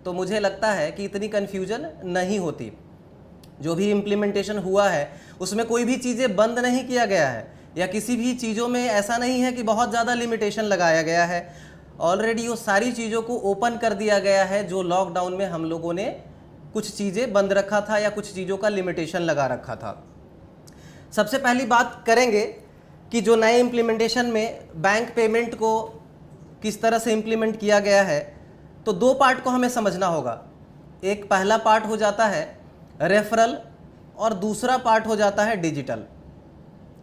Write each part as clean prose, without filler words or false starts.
तो मुझे लगता है कि इतनी कन्फ्यूजन नहीं होती। जो भी इम्प्लीमेंटेशन हुआ है उसमें कोई भी चीज़ें बंद नहीं किया गया है, या किसी भी चीज़ों में ऐसा नहीं है कि बहुत ज़्यादा लिमिटेशन लगाया गया है। ऑलरेडी वो सारी चीज़ों को ओपन कर दिया गया है जो लॉकडाउन में हम लोगों ने कुछ चीज़ें बंद रखा था या कुछ चीज़ों का लिमिटेशन लगा रखा था। सबसे पहली बात करेंगे कि जो नए इम्प्लीमेंटेशन में बैंक पेमेंट को किस तरह से इम्प्लीमेंट किया गया है, तो दो पार्ट को हमें समझना होगा। एक पहला पार्ट हो जाता है रेफरल और दूसरा पार्ट हो जाता है डिजिटल।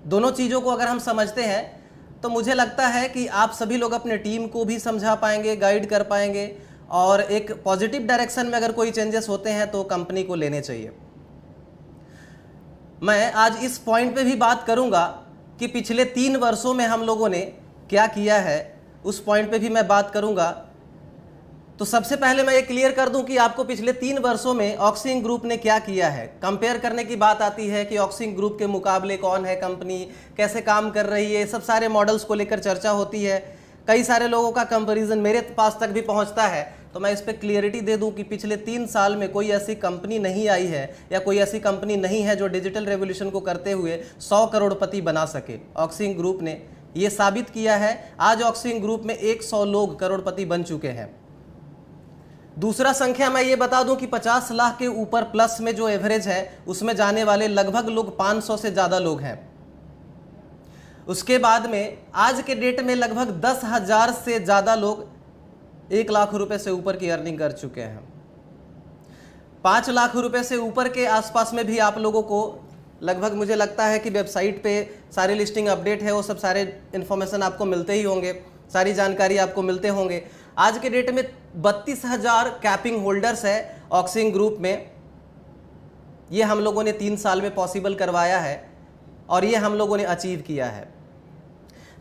दोनों चीज़ों को अगर हम समझते हैं तो मुझे लगता है कि आप सभी लोग अपने टीम को भी समझा पाएंगे, गाइड कर पाएंगे, और एक पॉजिटिव डायरेक्शन में अगर कोई चेंजेस होते हैं तो कंपनी को लेने चाहिए। मैं आज इस पॉइंट पे भी बात करूंगा कि पिछले 3 वर्षों में हम लोगों ने क्या किया है, उस पॉइंट पे भी मैं बात करूंगा। तो सबसे पहले मैं ये क्लियर कर दूं कि आपको पिछले 3 वर्षों में ऑक्सिन ग्रुप ने क्या किया है। कंपेयर करने की बात आती है कि ऑक्सिन ग्रुप के मुकाबले कौन है कंपनी, कैसे काम कर रही है, सब सारे मॉडल्स को लेकर चर्चा होती है। कई सारे लोगों का कंपैरिजन मेरे पास तक भी पहुंचता है। तो मैं इस पर क्लियरिटी दे दूं कि पिछले 3 साल में कोई ऐसी कंपनी नहीं आई है या कोई ऐसी कंपनी नहीं है जो डिजिटल रेवोल्यूशन को करते हुए 100 करोड़पति बना सके। ऑक्सिन ग्रुप ने ये साबित किया है। आज ऑक्सिन ग्रुप में 100 लोग करोड़पति बन चुके हैं। दूसरा संख्या मैं ये बता दूं कि 50 लाख के ऊपर प्लस में जो एवरेज है उसमें जाने वाले लगभग लोग 500 से ज़्यादा लोग हैं। उसके बाद में आज के डेट में लगभग 10,000 से ज़्यादा लोग 1 लाख रुपए से ऊपर की अर्निंग कर चुके हैं। 5 लाख रुपए से ऊपर के आसपास में भी आप लोगों को लगभग मुझे लगता है कि वेबसाइट पे सारी लिस्टिंग अपडेट है, वो सब सारे इन्फॉर्मेशन आपको मिलते ही होंगे, सारी जानकारी आपको मिलते होंगे। आज के डेट में 32,000 कैपिंग होल्डर्स है ऑक्सिन ग्रुप में। ये हम लोगों ने 3 साल में पॉसिबल करवाया है और ये हम लोगों ने अचीव किया है।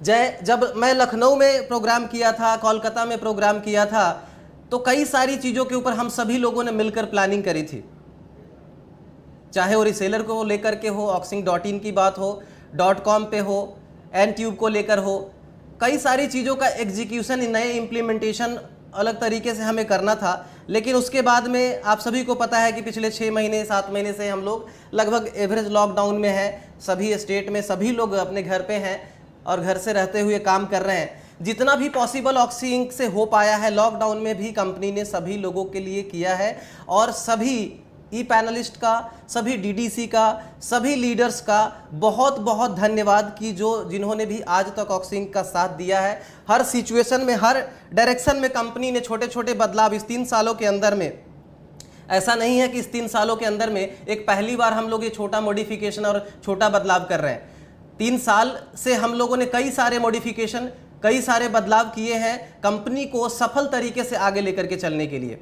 जब मैं लखनऊ में प्रोग्राम किया था, कोलकाता में प्रोग्राम किया था, तो कई सारी चीज़ों के ऊपर हम सभी लोगों ने मिलकर प्लानिंग करी थी। चाहे वो रिसेलर को लेकर के हो, ऑक्सिन.in की बात हो, .com पे हो, N-Tube को लेकर हो, कई सारी चीज़ों का एग्जीक्यूशन, नए इम्प्लीमेंटेशन अलग तरीके से हमें करना था। लेकिन उसके बाद में आप सभी को पता है कि पिछले 6 महीने 7 महीने से हम लोग लगभग एवरेज लॉकडाउन में हैं। सभी स्टेट में सभी लोग अपने घर पे हैं और घर से रहते हुए काम कर रहे हैं। जितना भी पॉसिबल ऑक्सिन से हो पाया है लॉकडाउन में भी कंपनी ने सभी लोगों के लिए किया है। और सभी ई पैनलिस्ट का, सभी डीडीसी का, सभी लीडर्स का बहुत बहुत धन्यवाद कि जिन्होंने भी आज तक ऑक्सिन का साथ दिया है। हर सिचुएशन में, हर डायरेक्शन में कंपनी ने छोटे छोटे बदलाव इस 3 सालों के अंदर में, ऐसा नहीं है कि इस 3 सालों के अंदर में एक पहली बार हम लोग ये छोटा मॉडिफिकेशन और छोटा बदलाव कर रहे हैं। 3 साल से हम लोगों ने कई सारे मॉडिफिकेशन, कई सारे बदलाव किए हैं कंपनी को सफल तरीके से आगे लेकर के चलने के लिए।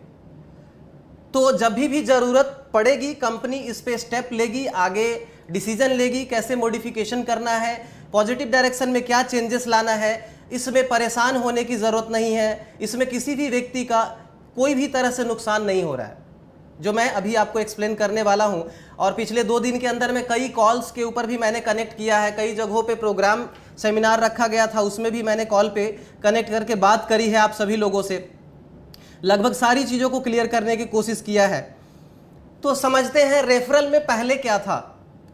तो जब भी ज़रूरत पड़ेगी कंपनी इस पे स्टेप लेगी, आगे डिसीजन लेगी कैसे मॉडिफिकेशन करना है, पॉजिटिव डायरेक्शन में क्या चेंजेस लाना है। इसमें परेशान होने की ज़रूरत नहीं है। इसमें किसी भी व्यक्ति का कोई भी तरह से नुकसान नहीं हो रहा है, जो मैं अभी आपको एक्सप्लेन करने वाला हूं। और पिछले 2 दिन के अंदर में कई कॉल्स के ऊपर भी मैंने कनेक्ट किया है। कई जगहों पे प्रोग्राम सेमिनार रखा गया था, उसमें भी मैंने कॉल पे कनेक्ट करके बात करी है आप सभी लोगों से। लगभग सारी चीज़ों को क्लियर करने की कोशिश किया है। तो समझते हैं रेफरल में पहले क्या था।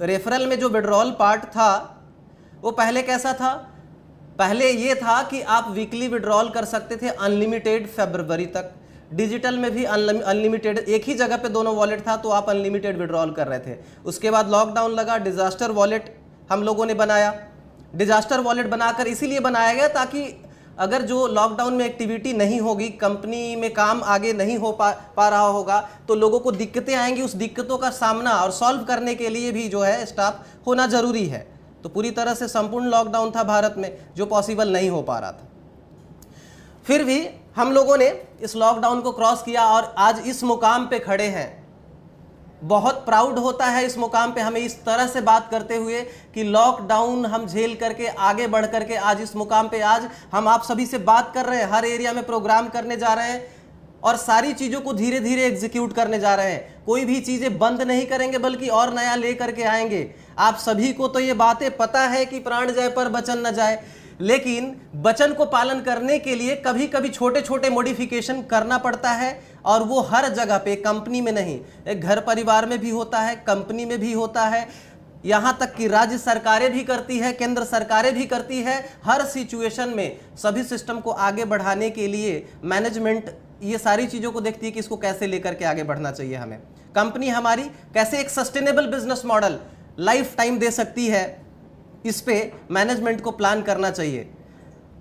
रेफरल में जो विड्रॉल पार्ट था वो पहले कैसा था। पहले ये था कि आप वीकली विड्रॉल कर सकते थे अनलिमिटेड फरवरी तक। डिजिटल में भी अनलिमिटेड, एक ही जगह पे दोनों वॉलेट था तो आप अनलिमिटेड विड्रॉल कर रहे थे। उसके बाद लॉकडाउन लगा, डिजास्टर वॉलेट हम लोगों ने बनाया। डिजास्टर वॉलेट बनाकर इसीलिए बनाया गया ताकि अगर जो लॉकडाउन में एक्टिविटी नहीं होगी, कंपनी में काम आगे नहीं हो पा रहा होगा, तो लोगों को दिक्कतें आएंगी। उस दिक्कतों का सामना और सॉल्व करने के लिए भी जो है स्टाफ होना ज़रूरी है। तो पूरी तरह से संपूर्ण लॉकडाउन था भारत में, जो पॉसिबल नहीं हो पा रहा था। फिर भी हम लोगों ने इस लॉकडाउन को क्रॉस किया और आज इस मुकाम पे खड़े हैं। बहुत प्राउड होता है इस मुकाम पे हमें इस तरह से बात करते हुए कि लॉकडाउन हम झेल करके आगे बढ़ करके आज इस मुकाम पे आज हम आप सभी से बात कर रहे हैं, हर एरिया में प्रोग्राम करने जा रहे हैं और सारी चीज़ों को धीरे धीरे एग्जीक्यूट करने जा रहे हैं। कोई भी चीज़ें बंद नहीं करेंगे बल्कि और नया ले करके आएंगे। आप सभी को तो ये बातें पता है कि प्राण जाए पर वचन न जाए, लेकिन वचन को पालन करने के लिए कभी कभी छोटे छोटे मॉडिफिकेशन करना पड़ता है। और वो हर जगह पे, कंपनी में नहीं, एक घर परिवार में भी होता है, कंपनी में भी होता है, यहाँ तक कि राज्य सरकारें भी करती है, केंद्र सरकारें भी करती है। हर सिचुएशन में सभी सिस्टम को आगे बढ़ाने के लिए मैनेजमेंट ये सारी चीज़ों को देखती है कि इसको कैसे लेकर के आगे बढ़ना चाहिए। हमें कंपनी हमारी कैसे एक sustainable business model lifetime दे सकती है, इस पे मैनेजमेंट को प्लान करना चाहिए।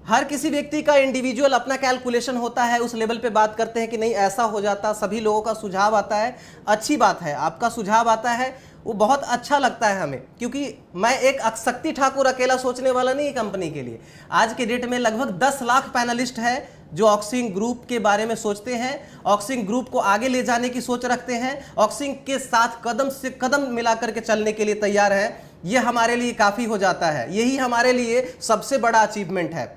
हर किसी व्यक्ति का इंडिविजुअल अपना कैलकुलेशन होता है, उस लेवल पे बात करते हैं कि नहीं ऐसा हो जाता, सभी लोगों का सुझाव आता है, अच्छी बात है, आपका सुझाव आता है, वो बहुत अच्छा लगता है हमें, क्योंकि मैं एक शक्ति ठाकुर अकेला सोचने वाला नहीं कंपनी के लिए। आज के डेट में लगभग 10 लाख पैनलिस्ट है जो ऑक्सिंग ग्रुप के बारे में सोचते हैं, ऑक्सिंग ग्रुप को आगे ले जाने की सोच रखते हैं, ऑक्सिंग के साथ कदम से कदम मिलाकर के चलने के लिए तैयार है। ये हमारे लिए काफ़ी हो जाता है, यही हमारे लिए सबसे बड़ा अचीवमेंट है।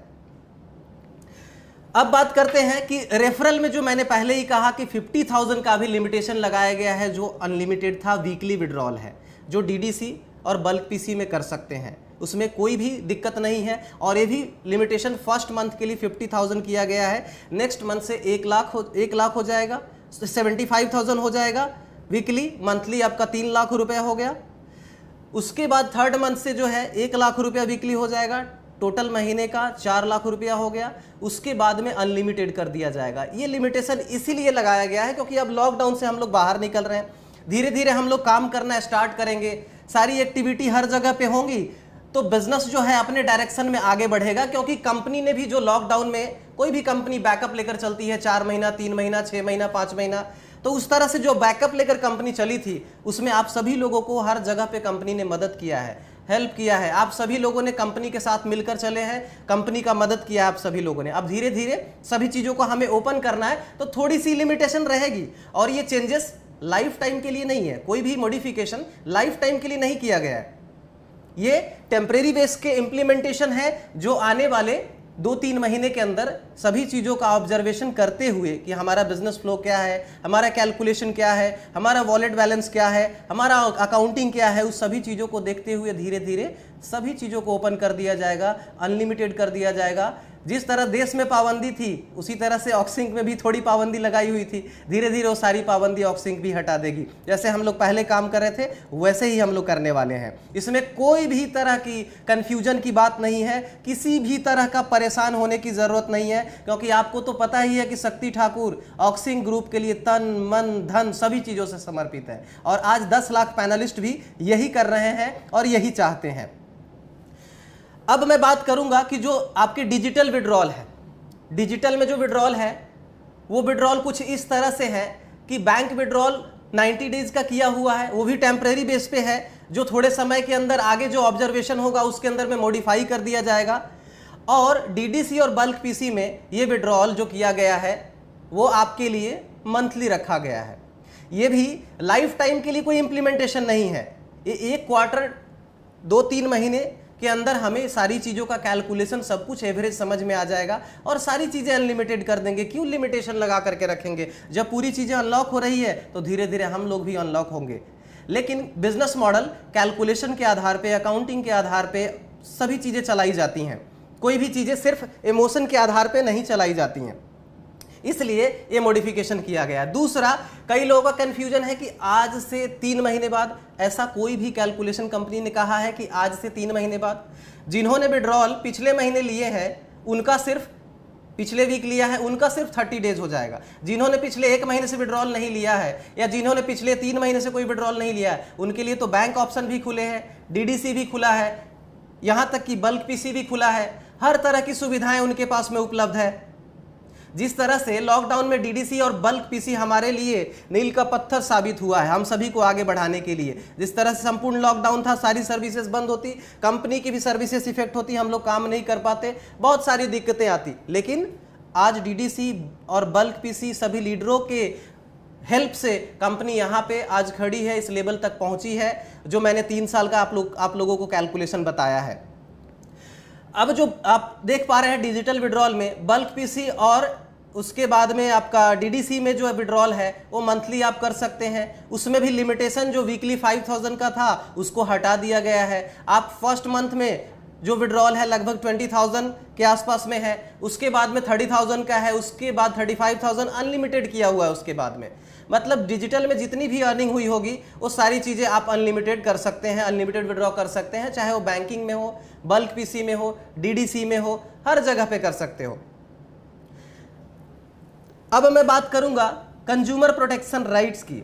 अब बात करते हैं कि रेफरल में जो मैंने पहले ही कहा कि 50,000 का भी लिमिटेशन लगाया गया है, जो अनलिमिटेड था, वीकली विड्रॉल है, जो डीडीसी और बल्क पीसी में कर सकते हैं, उसमें कोई भी दिक्कत नहीं है। और ये भी लिमिटेशन फर्स्ट मंथ के लिए 50,000 किया गया है, नेक्स्ट मंथ से 1 लाख हो जाएगा, 75,000 हो जाएगा वीकली, मंथली आपका 3 लाख रुपया हो गया। उसके बाद थर्ड मंथ से जो है 1 लाख रुपया वीकली हो जाएगा, टोटल महीने का 4 लाख रुपया हो गया। उसके बाद में अनलिमिटेड कर दिया जाएगा। ये लिमिटेशन इसीलिए लगाया गया है क्योंकि अब लॉकडाउन से हम लोग बाहर निकल रहे हैं, धीरे धीरे हम लोग काम करना स्टार्ट करेंगे, सारी एक्टिविटी हर जगह पे होंगी, तो बिजनेस जो है अपने डायरेक्शन में आगे बढ़ेगा। क्योंकि कंपनी ने भी जो लॉकडाउन में, कोई भी कंपनी बैकअप लेकर चलती है 4 महीना, 3 महीना, 6 महीना, 5 महीना, तो उस तरह से जो बैकअप लेकर कंपनी चली थी उसमें आप सभी लोगों को हर जगह पे कंपनी ने मदद किया है, हेल्प किया है। आप सभी लोगों ने कंपनी के साथ मिलकर चले हैं, कंपनी का मदद किया आप सभी लोगों ने। अब धीरे धीरे सभी चीज़ों को हमें ओपन करना है, तो थोड़ी सी लिमिटेशन रहेगी, और ये चेंजेस लाइफ टाइम के लिए नहीं है, कोई भी मॉडिफिकेशन लाइफ टाइम के लिए नहीं किया गया है। ये टेम्परेरी बेस के इम्प्लीमेंटेशन है, जो आने वाले 2-3 महीने के अंदर सभी चीज़ों का ऑब्जर्वेशन करते हुए कि हमारा बिजनेस फ्लो क्या है, हमारा कैलकुलेशन क्या है, हमारा वॉलेट बैलेंस क्या है, हमारा अकाउंटिंग क्या है, उस सभी चीज़ों को देखते हुए धीरे धीरे सभी चीज़ों को ओपन कर दिया जाएगा, अनलिमिटेड कर दिया जाएगा। जिस तरह देश में पाबंदी थी उसी तरह से ऑक्सिंक में भी थोड़ी पाबंदी लगाई हुई थी, धीरे धीरे वो सारी पाबंदी ऑक्सिंक भी हटा देगी। जैसे हम लोग पहले काम कर रहे थे वैसे ही हम लोग करने वाले हैं। इसमें कोई भी तरह की कन्फ्यूजन की बात नहीं है, किसी भी तरह का परेशान होने की ज़रूरत नहीं है, क्योंकि आपको तो पता ही है कि शक्ति ठाकुर ऑक्सिंक ग्रुप के लिए तन मन धन सभी चीज़ों से समर्पित है, और आज 10 लाख पैनलिस्ट भी यही कर रहे हैं और यही चाहते हैं। अब मैं बात करूंगा कि जो आपके डिजिटल विड्रॉल है, डिजिटल में जो विड्रॉल है वो विड्रॉल कुछ इस तरह से है कि बैंक विड्रॉल 90 डेज का किया हुआ है, वो भी टेम्परेरी बेस पे है, जो थोड़े समय के अंदर आगे जो ऑब्जर्वेशन होगा उसके अंदर में मॉडिफाई कर दिया जाएगा। और डीडीसी और बल्क पीसी में ये विड्रॉल जो किया गया है वो आपके लिए मंथली रखा गया है। ये भी लाइफ टाइम के लिए कोई इंप्लीमेंटेशन नहीं है, ये 1 क्वार्टर 2-3 महीने के अंदर हमें सारी चीज़ों का कैलकुलेशन सब कुछ एवरेज समझ में आ जाएगा और सारी चीज़ें अनलिमिटेड कर देंगे। क्यों लिमिटेशन लगा करके रखेंगे? जब पूरी चीज़ें अनलॉक हो रही है तो धीरे धीरे हम लोग भी अनलॉक होंगे। लेकिन बिजनेस मॉडल कैलकुलेशन के आधार पे, अकाउंटिंग के आधार पे सभी चीज़ें चलाई जाती हैं, कोई भी चीज़ें सिर्फ इमोशन के आधार पे नहीं चलाई जाती हैं, इसलिए ये मॉडिफिकेशन किया गया। दूसरा, कई लोगों का कन्फ्यूजन है कि आज से 3 महीने बाद, ऐसा कोई भी कैलकुलेशन कंपनी ने कहा है कि आज से 3 महीने बाद। जिन्होंने विड्रॉल पिछले महीने लिए हैं उनका सिर्फ, पिछले वीक लिया है उनका सिर्फ 30 डेज हो जाएगा। जिन्होंने पिछले 1 महीने से विड्रॉल नहीं लिया है या जिन्होंने पिछले 3 महीने से कोई विड्रॉल नहीं लिया है, उनके लिए तो बैंक ऑप्शन भी खुले हैं, डीडीसी भी खुला है, यहाँ तक कि बल्क पीसी भी खुला है, हर तरह की सुविधाएं उनके पास में उपलब्ध है। जिस तरह से लॉकडाउन में डीडीसी और बल्क पीसी हमारे लिए मील का पत्थर साबित हुआ है हम सभी को आगे बढ़ाने के लिए, जिस तरह से संपूर्ण लॉकडाउन था, सारी सर्विसेज बंद होती, कंपनी की भी सर्विसेज इफेक्ट होती, हम लोग काम नहीं कर पाते, बहुत सारी दिक्कतें आती, लेकिन आज डीडीसी और बल्क पीसी सभी लीडरों के हेल्प से कंपनी यहाँ पे आज खड़ी है, इस लेवल तक पहुँची है जो मैंने 3 साल का आप लोगों को कैलकुलेशन बताया है। अब जो आप देख पा रहे हैं डिजिटल विड्रॉल में बल्क पीसी और उसके बाद में आपका डीडीसी में जो विड्रॉल है वो मंथली आप कर सकते हैं। उसमें भी लिमिटेशन जो वीकली 5,000 का था उसको हटा दिया गया है। आप फर्स्ट मंथ में जो विड्रॉल है लगभग 20,000 के आसपास में है, उसके बाद में 30,000 का है, उसके बाद 35,000 अनलिमिटेड किया हुआ है उसके बाद में। मतलब डिजिटल में जितनी भी अर्निंग हुई होगी वो सारी चीज़ें आप अनलिमिटेड कर सकते हैं, अनलिमिटेड विड्रॉ कर सकते हैं, चाहे वो बैंकिंग में हो, बल्क पीसी में हो, डीडीसी में हो, हर जगह पे कर सकते हो। अब मैं बात करूंगा कंज्यूमर प्रोटेक्शन राइट्स की।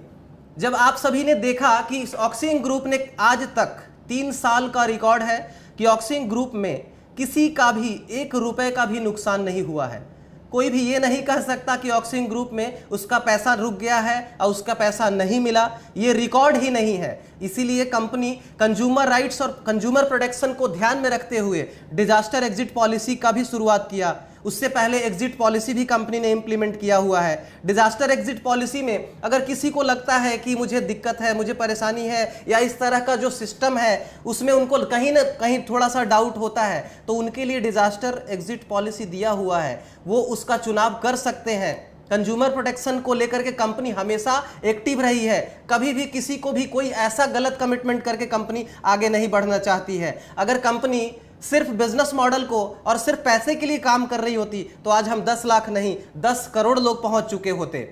जब आप सभी ने देखा कि ऑक्सिन ग्रुप ने आज तक 3 साल का रिकॉर्ड है कि ऑक्सिन ग्रुप में किसी का भी 1 रुपए का भी नुकसान नहीं हुआ है। कोई भी ये नहीं कह सकता कि ऑक्सिन ग्रुप में उसका पैसा रुक गया है और उसका पैसा नहीं मिला, ये रिकॉर्ड ही नहीं है। इसीलिए कंपनी कंज्यूमर राइट्स और कंज्यूमर प्रोटेक्शन को ध्यान में रखते हुए डिजास्टर एग्जिट पॉलिसी का भी शुरुआत किया। उससे पहले एग्जिट पॉलिसी भी कंपनी ने इंप्लीमेंट किया हुआ है। डिजास्टर एग्जिट पॉलिसी में अगर किसी को लगता है कि मुझे दिक्कत है, मुझे परेशानी है, या इस तरह का जो सिस्टम है उसमें उनको कहीं ना कहीं थोड़ा सा डाउट होता है, तो उनके लिए डिजास्टर एग्जिट पॉलिसी दिया हुआ है, वो उसका चुनाव कर सकते हैं। कंज्यूमर प्रोटेक्शन को लेकर के कंपनी हमेशा एक्टिव रही है। कभी भी किसी को भी कोई ऐसा गलत कमिटमेंट करके कंपनी आगे नहीं बढ़ना चाहती है। अगर कंपनी सिर्फ बिजनेस मॉडल को और सिर्फ पैसे के लिए काम कर रही होती तो आज हम 10 लाख नहीं 10 करोड़ लोग पहुंच चुके होते।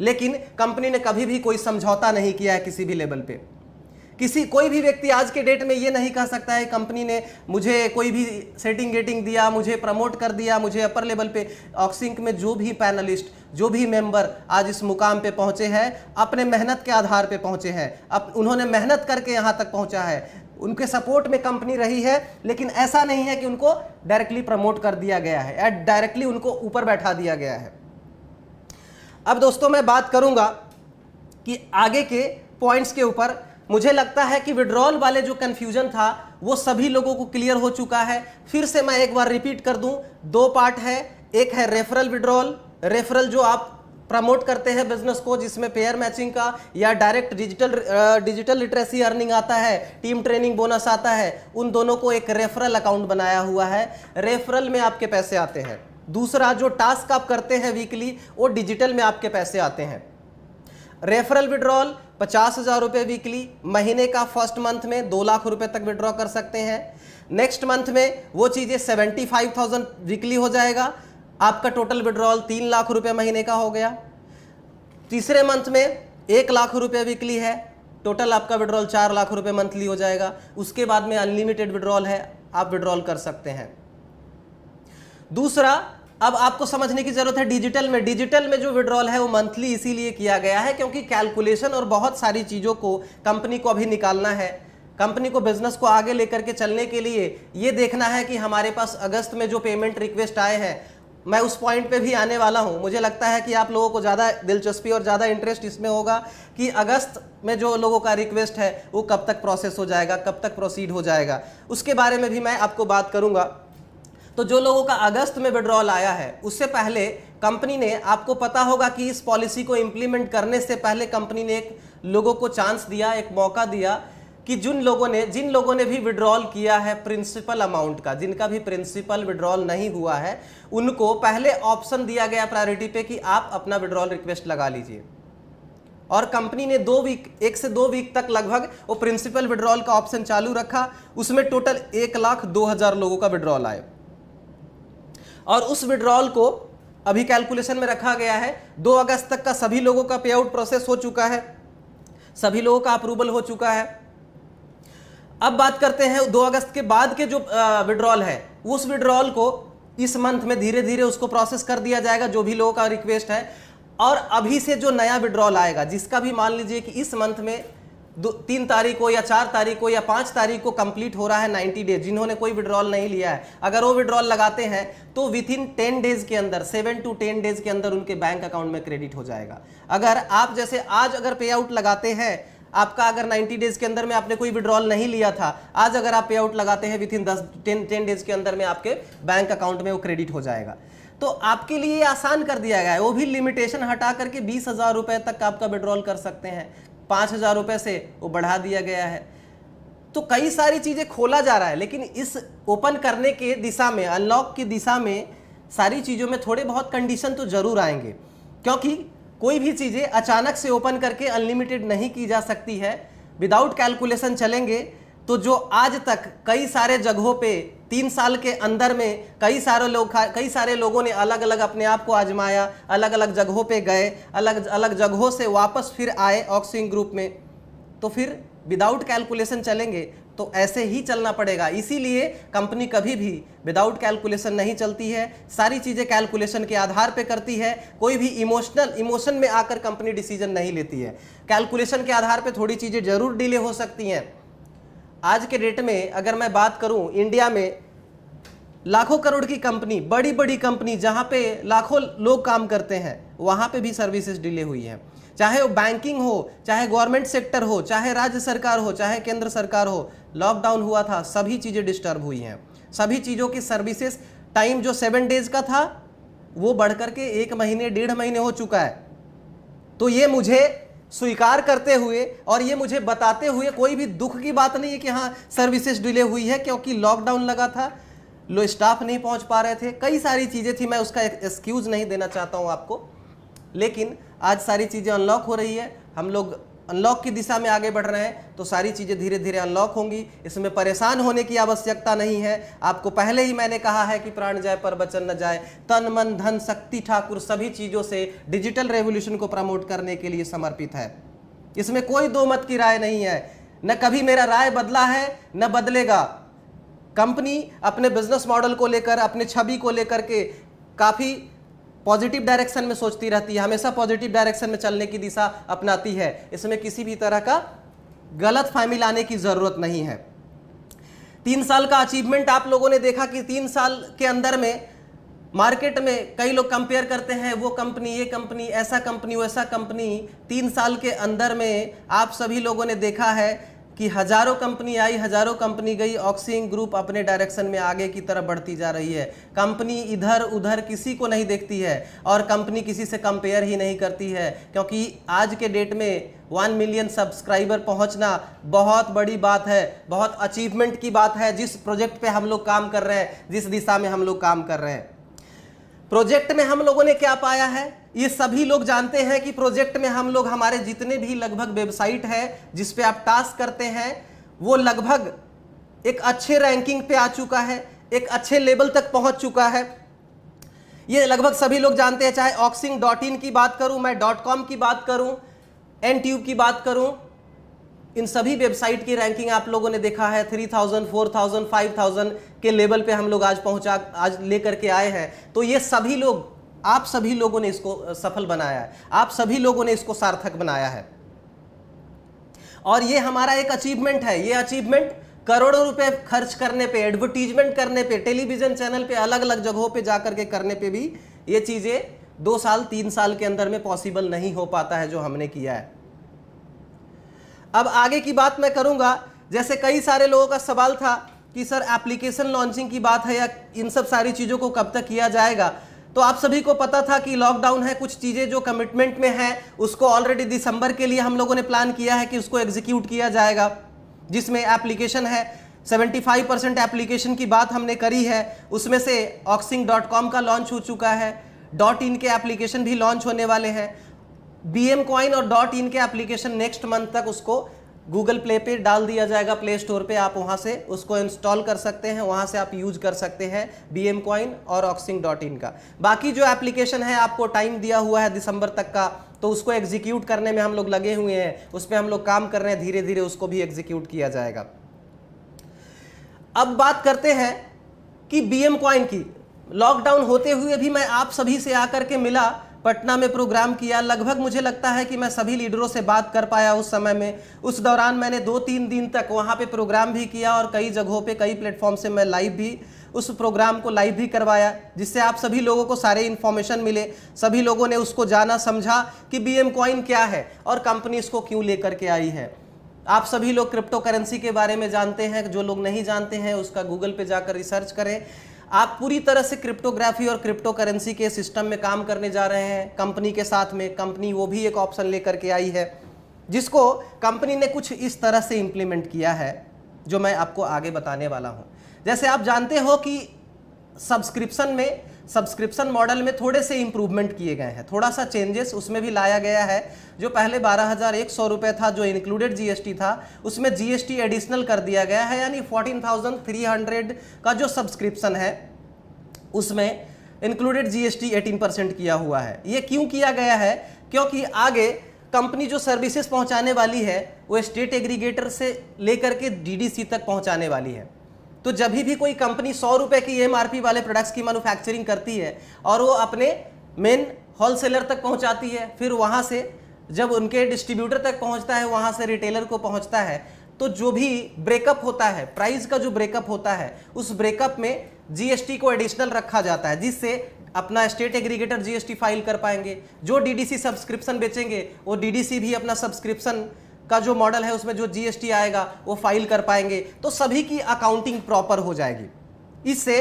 लेकिन कंपनी ने कभी भी कोई समझौता नहीं किया है किसी भी लेवल पे। कोई भी व्यक्ति आज के डेट में ये नहीं कह सकता है कंपनी ने मुझे कोई भी सेटिंग गेटिंग दिया, मुझे प्रमोट कर दिया, मुझे अपर लेवल पे। ऑक्सिंक में जो भी पैनलिस्ट, जो भी मेंबर आज इस मुकाम पे पहुंचे हैं, अपने मेहनत के आधार पे पहुंचे हैं। अब उन्होंने मेहनत करके यहां तक पहुंचा है, उनके सपोर्ट में कंपनी रही है। लेकिन ऐसा नहीं है कि उनको डायरेक्टली प्रमोट कर दिया गया है या डायरेक्टली उनको ऊपर बैठा दिया गया है। अब दोस्तों मैं बात करूंगा कि आगे के पॉइंट्स के ऊपर। मुझे लगता है कि विड्रॉल वाले जो कंफ्यूजन था वो सभी लोगों को क्लियर हो चुका है। फिर से मैं एक बार रिपीट कर दूं, 2 पार्ट है। एक है रेफरल विड्रॉल, रेफरल जो आप प्रमोट करते हैं बिजनेस को, जिसमें पेयर मैचिंग का या डायरेक्ट डिजिटल लिटरेसी अर्निंग आता है, टीम ट्रेनिंग बोनस आता है, उन दोनों को एक रेफरल अकाउंट बनाया हुआ है। रेफरल में आपके पैसे आते हैं। दूसरा जो टास्क आप करते हैं वीकली, वो डिजिटल में आपके पैसे आते हैं। रेफरल विड्रॉल 50,000 रुपये वीकली, महीने का फर्स्ट मंथ में 2 लाख रुपए तक विड्रॉ कर सकते हैं। नेक्स्ट मंथ में वो चीज़ें 75,000 वीकली हो जाएगा, आपका टोटल विड्रॉल 3 लाख रुपए महीने का हो गया। तीसरे मंथ में 1 लाख रुपए वीकली है, टोटल आपका विड्रॉल 4 लाख रुपए मंथली हो जाएगा। उसके बाद में अनलिमिटेड विड्रॉल है, आप विड्रॉल कर सकते हैं। दूसरा, अब आपको समझने की जरूरत है डिजिटल में जो विड्रॉल है वो मंथली इसीलिए किया गया है क्योंकि कैलकुलेशन और बहुत सारी चीज़ों को कंपनी को अभी निकालना है। कंपनी को बिजनेस को आगे लेकर के चलने के लिए ये देखना है कि हमारे पास अगस्त में जो पेमेंट रिक्वेस्ट आए हैं, मैं उस पॉइंट पे भी आने वाला हूं। मुझे लगता है कि आप लोगों को ज़्यादा दिलचस्पी और ज़्यादा इंटरेस्ट इसमें होगा कि अगस्त में जो लोगों का रिक्वेस्ट है वो कब तक प्रोसेस हो जाएगा, कब तक प्रोसीड हो जाएगा, उसके बारे में भी मैं आपको बात करूंगा। तो जो लोगों का अगस्त में विड्रॉल आया है, उससे पहले कंपनी ने, आपको पता होगा कि इस पॉलिसी को इम्प्लीमेंट करने से पहले कंपनी ने एक लोगों को चांस दिया, एक मौका दिया कि जिन लोगों ने भी विड्रॉल किया है प्रिंसिपल अमाउंट का, जिनका भी प्रिंसिपल विड्रॉल नहीं हुआ है, उनको पहले ऑप्शन दिया गया प्रायोरिटी पे कि आप अपना विड्रॉल रिक्वेस्ट लगा लीजिए। और कंपनी ने 1 से 2 वीक तक लगभग वो प्रिंसिपल विड्रॉल का ऑप्शन चालू रखा। उसमें टोटल 1,02,000 लोगों का विड्रॉल आए और उस विड्रॉल को अभी कैलकुलेशन में रखा गया है। 2 अगस्त तक का सभी लोगों का पे आउट प्रोसेस हो चुका है, सभी लोगों का अप्रूवल हो चुका है। अब बात करते हैं 2 अगस्त के बाद के जो विड्रॉल है, उस विड्रॉल को इस मंथ में धीरे धीरे उसको प्रोसेस कर दिया जाएगा, जो भी लोगों का रिक्वेस्ट है। और अभी से जो नया विड्रॉल आएगा, जिसका भी मान लीजिए कि इस मंथ में 3 तारीख को या 4 तारीख को या 5 तारीख को कंप्लीट हो रहा है 90 डेज, जिन्होंने कोई विड्रॉल नहीं लिया है, अगर वो विड्रॉल लगाते हैं तो विथिन 10 डेज के अंदर, 7 to 10 डेज के अंदर उनके बैंक अकाउंट में क्रेडिट हो जाएगा। अगर आप जैसे आज अगर पे आउट लगाते हैं, आपका अगर 90 डेज के अंदर में आपने कोई विड्रॉल नहीं लिया था, आज अगर आप पे आउट लगाते हैं विथिन 10 डेज के अंदर में आपके बैंक अकाउंट में वो क्रेडिट हो जाएगा। तो आपके लिए आसान कर दिया गया है, वो भी लिमिटेशन हटा करके 20,000 रुपए तक आपका विड्रॉल कर सकते हैं, 5,000 रुपए से वो बढ़ा दिया गया है। तो कई सारी चीजें खोला जा रहा है, लेकिन इस ओपन करने के दिशा में, अनलॉक की दिशा में सारी चीजों में थोड़े बहुत कंडीशन तो जरूर आएंगे, क्योंकि कोई भी चीजें अचानक से ओपन करके अनलिमिटेड नहीं की जा सकती है। विदाउट कैलकुलेशन चलेंगे तो जो आज तक कई सारे जगहों पे 3 साल के अंदर में कई सारे लोगों ने अलग अलग अपने आप को आजमाया, अलग अलग जगहों पे गए, अलग अलग जगहों से वापस फिर आए ऑक्सिंग ग्रुप में, तो फिर विदाउट कैलकुलेशन चलेंगे तो ऐसे ही चलना पड़ेगा। इसीलिए कंपनी कभी भी विदाउट कैलकुलेशन नहीं चलती है, सारी चीज़ें कैलकुलेशन के आधार पे करती है। कोई भी इमोशन में आकर कंपनी डिसीजन नहीं लेती है। कैलकुलेशन के आधार पे थोड़ी चीज़ें जरूर डिले हो सकती हैं। आज के डेट में अगर मैं बात करूं, इंडिया में लाखों करोड़ की कंपनी, बड़ी बड़ी कंपनी जहां पे लाखों लोग काम करते हैं, वहां पे भी सर्विसेज डिले हुई हैं। चाहे वो बैंकिंग हो, चाहे गवर्नमेंट सेक्टर हो, चाहे राज्य सरकार हो, चाहे केंद्र सरकार हो, लॉकडाउन हुआ था, सभी चीज़ें डिस्टर्ब हुई हैं। सभी चीज़ों की सर्विसेज टाइम जो 7 डेज का था वो बढ़ करके 1 महीने 1.5 महीने हो चुका है। तो ये मुझे स्वीकार करते हुए और ये मुझे बताते हुए कोई भी दुख की बात नहीं है कि हाँ सर्विसेज डिले हुई है क्योंकि लॉकडाउन लगा था, लो स्टाफ नहीं पहुंच पा रहे थे, कई सारी चीज़ें थी। मैं उसका एक्सक्यूज़ नहीं देना चाहता हूं आपको, लेकिन आज सारी चीज़ें अनलॉक हो रही है, हम लोग अनलॉक की दिशा में आगे बढ़ रहे हैं, तो सारी चीज़ें धीरे धीरे अनलॉक होंगी। इसमें परेशान होने की आवश्यकता नहीं है। आपको पहले ही मैंने कहा है कि प्राण जाए पर वचन न जाए, तन मन धन शक्ति ठाकुर सभी चीज़ों से डिजिटल रेवोल्यूशन को प्रमोट करने के लिए समर्पित है। इसमें कोई दो मत की राय नहीं है, न कभी मेरा राय बदला है न बदलेगा। कंपनी अपने बिजनेस मॉडल को लेकर, अपने छवि को लेकर के काफ़ी पॉजिटिव डायरेक्शन में सोचती रहती है, हमेशा पॉजिटिव डायरेक्शन में चलने की दिशा अपनाती है। इसमें किसी भी तरह का गलत फहमी लाने की ज़रूरत नहीं है। 3 साल का अचीवमेंट आप लोगों ने देखा कि 3 साल के अंदर में मार्केट में कई लोग कंपेयर करते हैं, वो कंपनी, ये कंपनी, ऐसा कंपनी, वैसा कंपनी। 3 साल के अंदर में आप सभी लोगों ने देखा है कि हजारों कंपनी आई, हजारों कंपनी गई, ऑक्सिंग ग्रुप अपने डायरेक्शन में आगे की तरफ बढ़ती जा रही है। कंपनी इधर उधर किसी को नहीं देखती है और कंपनी किसी से कंपेयर ही नहीं करती है, क्योंकि आज के डेट में 1 मिलियन सब्सक्राइबर पहुंचना बहुत बड़ी बात है, बहुत अचीवमेंट की बात है। जिस प्रोजेक्ट पे हम लोग काम कर रहे हैं, जिस दिशा में हम लोग काम कर रहे हैं, प्रोजेक्ट में हम लोगों ने क्या पाया है ये सभी लोग जानते हैं कि प्रोजेक्ट में हम लोग, हमारे जितने भी लगभग वेबसाइट है जिस पे आप टास्क करते हैं, वो लगभग एक अच्छे रैंकिंग पे आ चुका है, एक अच्छे लेवल तक पहुंच चुका है। ये लगभग सभी लोग जानते हैं। चाहे oxing.in की बात करूं, मैं .com की बात करूं, NTube की बात करूं, इन सभी वेबसाइट की रैंकिंग आप लोगों ने देखा है 3000, 4000, 5000 के लेवल पे हम लोग आज लेकर के आए हैं। तो ये सभी लोग, आप सभी लोगों ने इसको सफल बनाया है, आप सभी लोगों ने इसको सार्थक बनाया है और ये हमारा एक अचीवमेंट है। ये अचीवमेंट करोड़ों रुपए खर्च करने पे, एडवर्टीजमेंट करने पे, टेलीविजन चैनल पे, अलग अलग जगहों पे जाकर के करने पे भी ये चीजें 2 साल 3 साल के अंदर में पॉसिबल नहीं हो पाता है जो हमने किया है। अब आगे की बात मैं करूंगा। जैसे कई सारे लोगों का सवाल था कि सर एप्लीकेशन लॉन्चिंग की बात है या इन सब सारी चीज़ों को कब तक किया जाएगा। तो आप सभी को पता था कि लॉकडाउन है, कुछ चीज़ें जो कमिटमेंट में है उसको ऑलरेडी दिसंबर के लिए हम लोगों ने प्लान किया है कि उसको एग्जीक्यूट किया जाएगा, जिसमें एप्लीकेशन है 75% एप्लीकेशन की बात हमने करी है। उसमें से oxing.com का लॉन्च हो चुका है, .in के एप्लीकेशन भी लॉन्च होने वाले हैं। BM Coin और .in के एप्लीकेशन नेक्स्ट मंथ तक उसको गूगल प्ले पे डाल दिया जाएगा, प्ले स्टोर पे आप वहाँ से उसको इंस्टॉल कर सकते हैं, वहाँ से आप यूज कर सकते हैं BM Coin और oxing.in का। बाकी जो एप्लीकेशन है आपको टाइम दिया हुआ है दिसंबर तक का, तो उसको एग्जीक्यूट करने में हम लोग लगे हुए हैं, उस पर हम लोग काम कर रहे हैं, धीरे धीरे उसको भी एग्जीक्यूट किया जाएगा। अब बात करते हैं कि BM Coin की। लॉकडाउन होते हुए भी मैं आप सभी से आकर के मिला, पटना में प्रोग्राम किया। लगभग मुझे लगता है कि मैं सभी लीडरों से बात कर पाया उस समय में। उस दौरान मैंने 2-3 दिन तक वहाँ पे प्रोग्राम भी किया और कई जगहों पे, कई प्लेटफॉर्म से मैं लाइव भी उस प्रोग्राम को लाइव भी करवाया, जिससे आप सभी लोगों को सारे इन्फॉर्मेशन मिले। सभी लोगों ने उसको जाना, समझा कि BM Coin क्या है और कंपनी इसको क्यों लेकर के आई है। आप सभी लोग क्रिप्टो करेंसी के बारे में जानते हैं, जो लोग नहीं जानते हैं उसका गूगल पे जाकर रिसर्च करें। आप पूरी तरह से क्रिप्टोग्राफी और क्रिप्टो करेंसी के सिस्टम में काम करने जा रहे हैं कंपनी के साथ में। कंपनी वो भी एक ऑप्शन लेकर के आई है, जिसको कंपनी ने कुछ इस तरह से इम्प्लीमेंट किया है जो मैं आपको आगे बताने वाला हूं। जैसे आप जानते हो कि सब्सक्रिप्शन में सब्सक्रिप्शन मॉडल में थोड़े से इंप्रूवमेंट किए गए हैं, थोड़ा सा चेंजेस उसमें भी लाया गया है। जो पहले 12,100 रुपये था जो इंक्लूडेड जीएसटी था, उसमें जीएसटी एडिशनल कर दिया गया है, यानी 14,300 का जो सब्सक्रिप्शन है उसमें इंक्लूडेड जीएसटी 18% किया हुआ है। ये क्यों किया गया है? क्योंकि आगे कंपनी जो सर्विसेज पहुंचाने वाली है वो स्टेट एग्रीगेटर से लेकर के डीडीसी तक पहुंचाने वाली है। तो जब भी कोई कंपनी 100 रुपये की एमआरपी वाले प्रोडक्ट्स की मैन्युफैक्चरिंग करती है और वो अपने मेन होलसेलर तक पहुंचाती है, फिर वहां से जब उनके डिस्ट्रीब्यूटर तक पहुंचता है, वहां से रिटेलर को पहुंचता है, तो जो भी ब्रेकअप होता है, प्राइस का जो ब्रेकअप होता है, उस ब्रेकअप में जीएसटी को एडिशनल रखा जाता है, जिससे अपना स्टेट एग्रीगेटर जीएसटी फाइल कर पाएंगे। जो डीडीसी सब्सक्रिप्शन बेचेंगे वो डीडीसी भी अपना सब्सक्रिप्शन का जो मॉडल है उसमें जो जीएसटी आएगा वो फाइल कर पाएंगे। तो सभी की अकाउंटिंग प्रॉपर हो जाएगी। इससे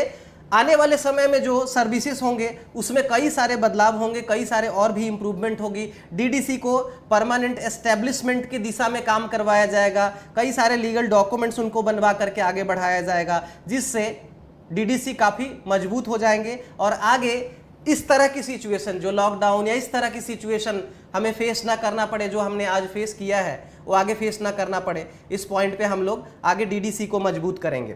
आने वाले समय में जो सर्विसेज होंगे उसमें कई सारे बदलाव होंगे, कई सारे और भी इंप्रूवमेंट होगी। डीडीसी को परमानेंट एस्टेब्लिशमेंट की दिशा में काम करवाया जाएगा, कई सारे लीगल डॉक्यूमेंट्स उनको बनवा करके आगे बढ़ाया जाएगा, जिससे डीडीसी काफ़ी मजबूत हो जाएंगे और आगे इस तरह की सिचुएशन, जो लॉकडाउन या इस तरह की सिचुएशन हमें फेस ना करना पड़े, जो हमने आज फेस किया है वो आगे फेस ना करना पड़े, इस पॉइंट पे हम लोग आगे डीडीसी को मजबूत करेंगे।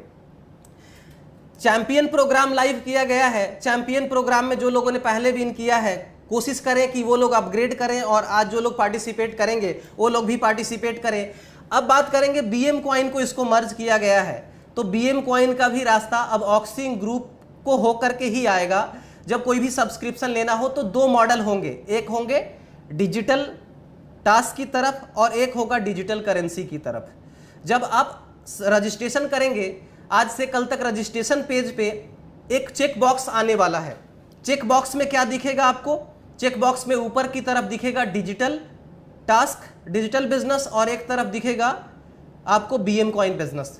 चैंपियन प्रोग्राम लाइव किया गया है। चैंपियन प्रोग्राम में जो लोगों ने पहले भी इन किया है, कोशिश करें कि वो लोग अपग्रेड करें और आज जो लोग पार्टिसिपेट करेंगे वो लोग भी पार्टिसिपेट करें। अब बात करेंगे बीएम कॉइन को, इसको मर्ज किया गया है, तो बीएम कॉइन का भी रास्ता अब ऑक्सिंग ग्रुप को होकर के ही आएगा। जब कोई भी सब्सक्रिप्शन लेना हो तो दो मॉडल होंगे, एक होंगे डिजिटल टास्क की तरफ और एक होगा डिजिटल करेंसी की तरफ। जब आप रजिस्ट्रेशन करेंगे, आज से कल तक रजिस्ट्रेशन पेज पे एक चेक बॉक्स आने वाला है। चेक बॉक्स में क्या दिखेगा आपको? चेक बॉक्स में ऊपर की तरफ दिखेगा डिजिटल टास्क, डिजिटल बिजनेस, और एक तरफ दिखेगा आपको BM coin business.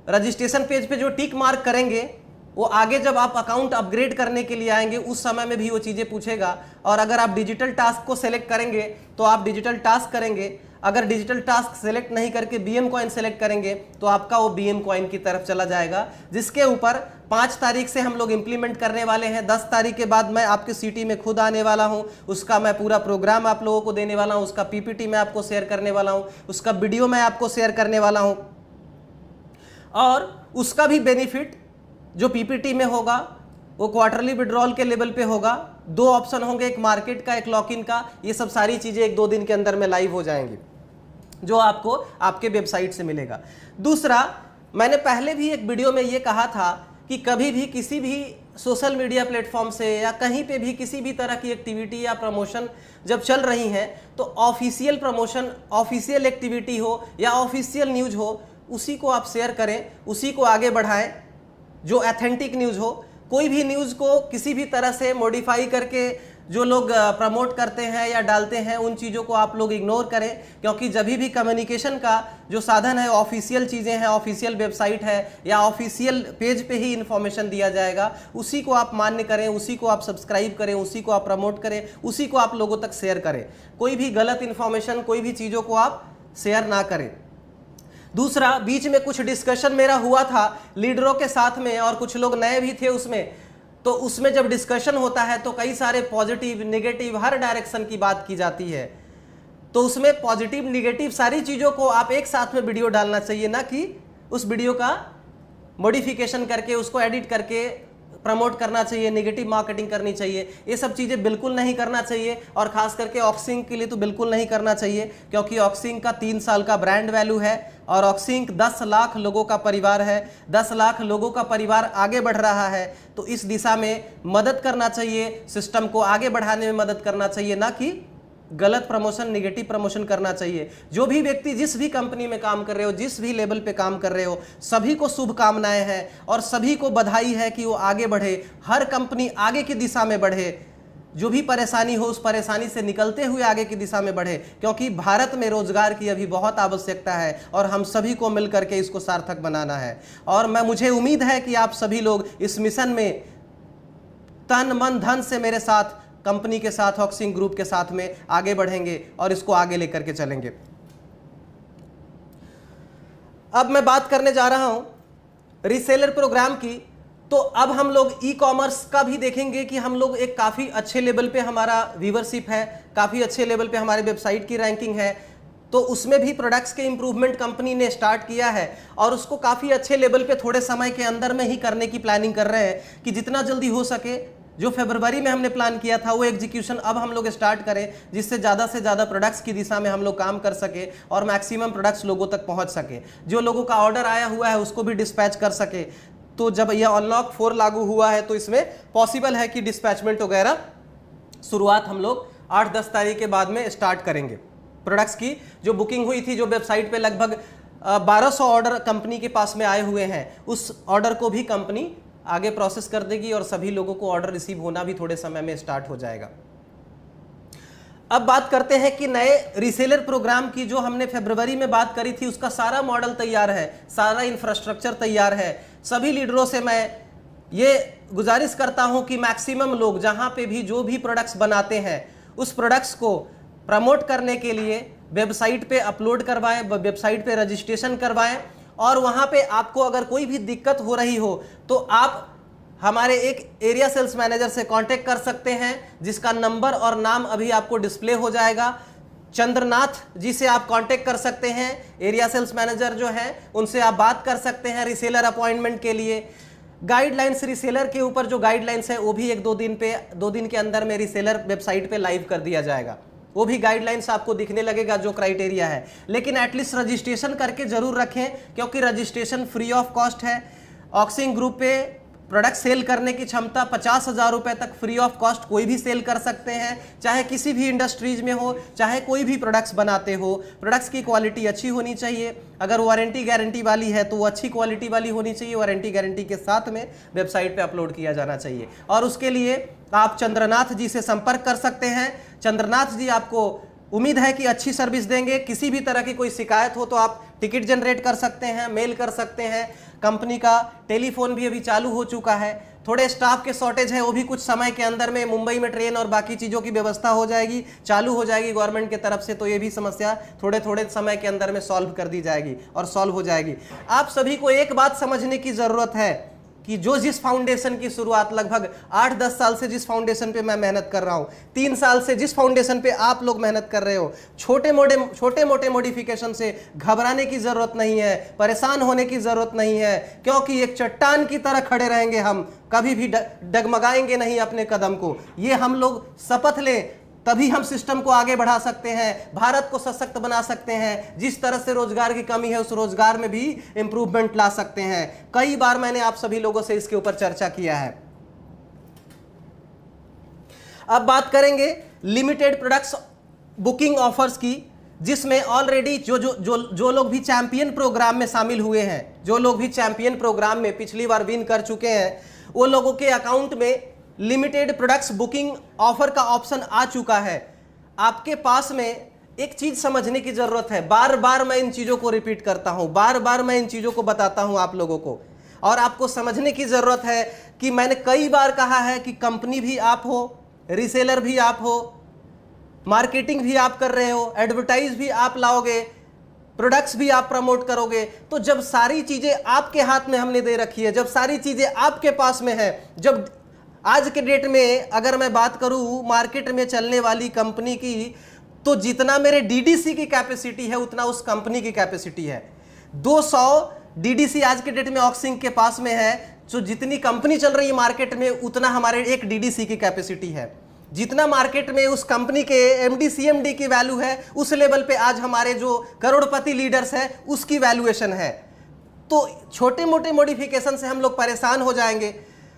Registration page पे जो टिक मार्क करेंगे वो आगे जब आप अकाउंट अपग्रेड करने के लिए आएंगे उस समय में भी वो चीज़ें पूछेगा। और अगर आप डिजिटल टास्क को सेलेक्ट करेंगे तो आप डिजिटल टास्क करेंगे, अगर डिजिटल टास्क सेलेक्ट नहीं करके बीएम कॉइन सेलेक्ट करेंगे तो आपका वो बीएम कॉइन की तरफ चला जाएगा, जिसके ऊपर 5 तारीख से हम लोग इंप्लीमेंट करने वाले हैं। 10 तारीख के बाद मैं आपके सिटी में खुद आने वाला हूं, उसका मैं पूरा प्रोग्राम आप लोगों को देने वाला हूं, उसका पीपीटी मैं आपको शेयर करने वाला हूं, उसका वीडियो मैं आपको शेयर करने वाला हूं। और उसका भी बेनिफिट जो पीपीटी में होगा वो क्वार्टरली विड्रॉल के लेवल पे होगा। 2 ऑप्शन होंगे, एक मार्केट का, एक लॉक इन का। ये सब सारी चीज़ें 1-2 दिन के अंदर में लाइव हो जाएंगी, जो आपको आपके वेबसाइट से मिलेगा। दूसरा, मैंने पहले भी एक वीडियो में ये कहा था कि कभी भी किसी भी सोशल मीडिया प्लेटफॉर्म से या कहीं पे भी किसी भी तरह की एक्टिविटी या प्रमोशन जब चल रही हैं तो ऑफिशियल प्रमोशन, ऑफिशियल एक्टिविटी हो या ऑफिशियल न्यूज़ हो, उसी को आप शेयर करें, उसी को आगे बढ़ाएं, जो ऑथेंटिक न्यूज़ हो। कोई भी न्यूज़ को किसी भी तरह से मॉडिफाई करके जो लोग प्रमोट करते हैं या डालते हैं, उन चीज़ों को आप लोग इग्नोर करें, क्योंकि जब भी कम्युनिकेशन का जो साधन है ऑफिशियल चीज़ें हैं, ऑफिशियल वेबसाइट है या ऑफिशियल पेज पे ही इन्फॉर्मेशन दिया जाएगा, उसी को आप मान्य करें, उसी को आप सब्सक्राइब करें, उसी को आप प्रमोट करें, उसी को आप लोगों तक शेयर करें। कोई भी गलत इन्फॉर्मेशन, कोई भी चीज़ों को आप शेयर ना करें। दूसरा, बीच में कुछ डिस्कशन मेरा हुआ था लीडरों के साथ में और कुछ लोग नए भी थे उसमें, तो उसमें जब डिस्कशन होता है तो कई सारे पॉजिटिव, नेगेटिव, हर डायरेक्शन की बात की जाती है। तो उसमें पॉजिटिव, नेगेटिव सारी चीज़ों को आप एक साथ में वीडियो डालना चाहिए, ना कि उस वीडियो का मॉडिफिकेशन करके उसको एडिट करके प्रमोट करना चाहिए, नेगेटिव मार्केटिंग करनी चाहिए। ये सब चीज़ें बिल्कुल नहीं करना चाहिए, और ख़ास करके ऑक्सिंग के लिए तो बिल्कुल नहीं करना चाहिए, क्योंकि ऑक्सिंग का 3 साल का ब्रांड वैल्यू है और ऑक्सिंग 10 लाख लोगों का परिवार है। 10 लाख लोगों का परिवार आगे बढ़ रहा है, तो इस दिशा में मदद करना चाहिए, सिस्टम को आगे बढ़ाने में मदद करना चाहिए, ना कि गलत प्रमोशन, नेगेटिव प्रमोशन करना चाहिए। जो भी व्यक्ति जिस भी कंपनी में काम कर रहे हो, जिस भी लेवल पे काम कर रहे हो, सभी को शुभकामनाएं हैं और सभी को बधाई है कि वो आगे बढ़े, हर कंपनी आगे की दिशा में बढ़े, जो भी परेशानी हो उस परेशानी से निकलते हुए आगे की दिशा में बढ़े, क्योंकि भारत में रोजगार की अभी बहुत आवश्यकता है और हम सभी को मिल करके इसको सार्थक बनाना है। और मुझे उम्मीद है कि आप सभी लोग इस मिशन में तन मन धन से मेरे साथ, कंपनी के साथ, ऑक्सिंग ग्रुप के साथ में आगे बढ़ेंगे और इसको आगे लेकर के चलेंगे। अब मैं बात करने जा रहा हूं रीसेलर प्रोग्राम की। तो अब हम लोग ई कॉमर्स का भी देखेंगे कि हम लोग एक काफ़ी अच्छे लेवल पे हमारा व्यूवरशिप है, काफ़ी अच्छे लेवल पे हमारे वेबसाइट की रैंकिंग है, तो उसमें भी प्रोडक्ट्स के इंप्रूवमेंट कंपनी ने स्टार्ट किया है और उसको काफ़ी अच्छे लेवल पे थोड़े समय के अंदर में ही करने की प्लानिंग कर रहे हैं कि जितना जल्दी हो सके, जो फरवरी में हमने प्लान किया था वो एग्जीक्यूशन अब हम लोग स्टार्ट करें, जिससे ज़्यादा से ज़्यादा प्रोडक्ट्स की दिशा में हम लोग काम कर सके और मैक्सिमम प्रोडक्ट्स लोगों तक पहुंच सके। जो लोगों का ऑर्डर आया हुआ है उसको भी डिस्पैच कर सके। तो जब यह अनलॉक 4 लागू हुआ है तो इसमें पॉसिबल है कि डिस्पैचमेंट वगैरह शुरुआत हम लोग 8-10 तारीख के बाद में स्टार्ट करेंगे। प्रोडक्ट्स की जो बुकिंग हुई थी, जो वेबसाइट पे लगभग 1200 ऑर्डर कंपनी के पास में आए हुए हैं, उस ऑर्डर को भी कंपनी आगे प्रोसेस कर देगी और सभी लोगों को ऑर्डर रिसीव होना भी थोड़े समय में स्टार्ट हो जाएगा। अब बात करते हैं कि नए रीसेलर प्रोग्राम की, जो हमने फरवरी में बात करी थी, उसका सारा मॉडल तैयार है, सारा इंफ्रास्ट्रक्चर तैयार है। सभी लीडरों से मैं ये गुजारिश करता हूं कि मैक्सिमम लोग जहां पे भी जो भी प्रोडक्ट्स बनाते हैं उस प्रोडक्ट्स को प्रमोट करने के लिए वेबसाइट पे अपलोड करवाएं, वेबसाइट पे रजिस्ट्रेशन करवाएं और वहां पे आपको अगर कोई भी दिक्कत हो रही हो तो आप हमारे एक एरिया सेल्स मैनेजर से कांटेक्ट कर सकते हैं, जिसका नंबर और नाम अभी आपको डिस्प्ले हो जाएगा। चंद्रनाथ जी से आप कांटेक्ट कर सकते हैं, एरिया सेल्स मैनेजर जो हैं उनसे आप बात कर सकते हैं रीसेलर अपॉइंटमेंट के लिए। गाइडलाइंस रीसेलर के ऊपर जो गाइडलाइंस है वो भी 1-2 दिन के अंदर में रीसेलर वेबसाइट पे लाइव कर दिया जाएगा। वो भी गाइडलाइंस आपको दिखने लगेगा जो क्राइटेरिया है, लेकिन एटलीस्ट रजिस्ट्रेशन करके जरूर रखें, क्योंकि रजिस्ट्रेशन फ्री ऑफ कॉस्ट है। ऑक्सिंग ग्रुप पे प्रोडक्ट सेल करने की क्षमता 50,000 रुपए तक फ्री ऑफ कॉस्ट कोई भी सेल कर सकते हैं, चाहे किसी भी इंडस्ट्रीज में हो, चाहे कोई भी प्रोडक्ट्स बनाते हो। प्रोडक्ट्स की क्वालिटी अच्छी होनी चाहिए, अगर वारंटी गारंटी वाली है तो वो अच्छी क्वालिटी वाली होनी चाहिए, वारंटी गारंटी के साथ में वेबसाइट पे अपलोड किया जाना चाहिए। और उसके लिए आप चंद्रनाथ जी से संपर्क कर सकते हैं। चंद्रनाथ जी आपको उम्मीद है कि अच्छी सर्विस देंगे। किसी भी तरह की कोई शिकायत हो तो आप टिकट जनरेट कर सकते हैं, मेल कर सकते हैं। कंपनी का टेलीफोन भी अभी चालू हो चुका है। थोड़े स्टाफ के शॉर्टेज है, वो भी कुछ समय के अंदर में मुंबई में ट्रेन और बाकी चीज़ों की व्यवस्था हो जाएगी, चालू हो जाएगी गवर्नमेंट की तरफ से, तो ये भी समस्या थोड़े थोड़े समय के अंदर में सॉल्व कर दी जाएगी और सॉल्व हो जाएगी। आप सभी को एक बात समझने की ज़रूरत है कि जो जिस फाउंडेशन की शुरुआत लगभग 8-10 साल से जिस फाउंडेशन पे मैं मेहनत कर रहा हूँ, 3 साल से जिस फाउंडेशन पे आप लोग मेहनत कर रहे हो, छोटे मोटे मॉडिफिकेशन से घबराने की ज़रूरत नहीं है, परेशान होने की ज़रूरत नहीं है, क्योंकि एक चट्टान की तरह खड़े रहेंगे हम, कभी भी डगमगाएंगे नहीं अपने कदम को। ये हम लोग शपथ लें, तभी हम सिस्टम को आगे बढ़ा सकते हैं, भारत को सशक्त बना सकते हैं। जिस तरह से रोजगार की कमी है उस रोजगार में भी इंप्रूवमेंट ला सकते हैं। कई बार मैंने आप सभी लोगों से इसके ऊपर चर्चा किया है। अब बात करेंगे लिमिटेड प्रोडक्ट्स बुकिंग ऑफर्स की, जिसमें ऑलरेडी जो लोग भी चैंपियन प्रोग्राम में शामिल हुए हैं, जो लोग भी चैंपियन प्रोग्राम में पिछली बार विन कर चुके हैं, वो लोगों के अकाउंट में लिमिटेड प्रोडक्ट्स बुकिंग ऑफर का ऑप्शन आ चुका है। आपके पास में एक चीज समझने की जरूरत है, बार बार मैं इन चीजों को रिपीट करता हूं, बार बार मैं इन चीजों को बताता हूं आप लोगों को, और आपको समझने की जरूरत है कि मैंने कई बार कहा है कि कंपनी भी आप हो, रीसेलर भी आप हो, मार्केटिंग भी आप कर रहे हो, एडवर्टाइज भी आप लाओगे, प्रोडक्ट्स भी आप प्रमोट करोगे। तो जब सारी चीजें आपके हाथ में हमने दे रखी है, जब सारी चीजें आपके पास में है, जब आज के डेट में अगर मैं बात करूं मार्केट में चलने वाली कंपनी की, तो जितना मेरे डीडीसी की कैपेसिटी है उतना उस कंपनी की कैपेसिटी है। 200 डीडीसी आज के डेट में ऑक्सिंग के पास में है। जो जितनी कंपनी चल रही है मार्केट में उतना हमारे एक डीडीसी की कैपेसिटी है। जितना मार्केट में उस कंपनी के एमडी सीएमडी की वैल्यू है, उस लेवल पे आज हमारे जो करोड़पति लीडर्स हैं उसकी वैल्यूएशन है। तो छोटे मोटे मॉडिफिकेशन से हम लोग परेशान हो जाएंगे,